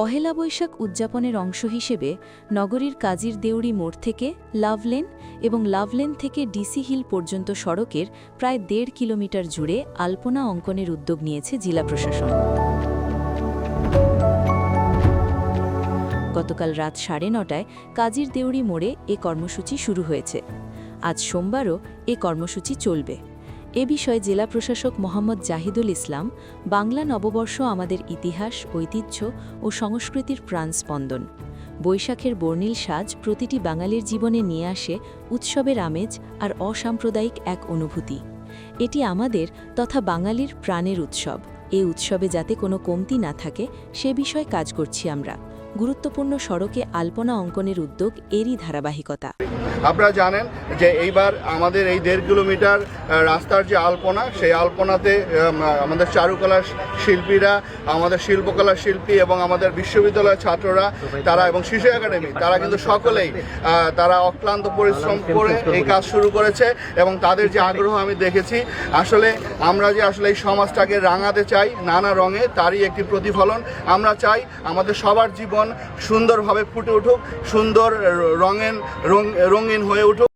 পহেলা বৈশাখ উদযাপনের অংশ হিসেবে নগরীর কাজীর দেউড়ি মোড় থেকে লাভলেন এবং লাভলেন থেকে ডিসি হিল পর্যন্ত সড়কের প্রায় ১.৫ কিলোমিটার জুড়ে আলপনা অঙ্কনের উদ্যোগ নিয়েছে জেলা প্রশাসন। গতকাল রাত ৯:৩০টায় কাজীর দেউড়ি মোড়ে এ কর্মসূচি শুরু হয়েছে। আজ সোমবারও এ কর্মসূচি চলবে। এ বিষয়ে জেলা প্রশাসক মোহাম্মদ জাহিদুল ইসলাম, বাংলা নববর্ষ আমাদের ইতিহাস, ঐতিহ্য ও সংস্কৃতির প্রাণস্পন্দন। বৈশাখের বর্ণিল সাজ প্রতিটি বাঙালির জীবনে নিয়ে আসে উৎসবের আমেজ আর অসাম্প্রদায়িক এক অনুভূতি। এটি আমাদের তথা বাঙালির প্রাণের উৎসব। এই উৎসবে যাতে কোনো কমতি না থাকে সে বিষয়ে কাজ করছি আমরা। গুরুত্বপূর্ণ সড়কে আলপনা অঙ্কনের উদ্যোগ এরই ধারাবাহিকতা। আপনারা জানেন যে এইবার আমাদের এই ১.৫ কিলোমিটার রাস্তার যে আলপনা, সেই আলপনাতে আমাদের চারুকলা শিল্পীরা, আমাদের শিল্পকলা শিল্পী এবং আমাদের বিশ্ববিদ্যালয়ের ছাত্ররা তারা এবং শিশু একাডেমি তারা কিন্তু সকলেই তারা অক্লান্ত পরিশ্রম করে এই কাজ শুরু করেছে এবং তাদের যে আগ্রহ আমি দেখেছি, আসলে আমরা যে আসলে এই সমাজটাকে রাঙাতে চাই নানা রঙে, তারই একটি প্রতিফলন। আমরা চাই আমাদের সবার জীবন সুন্দরভাবে ফুটে উঠুক, সুন্দর রঙিন হয়ে উঠুক।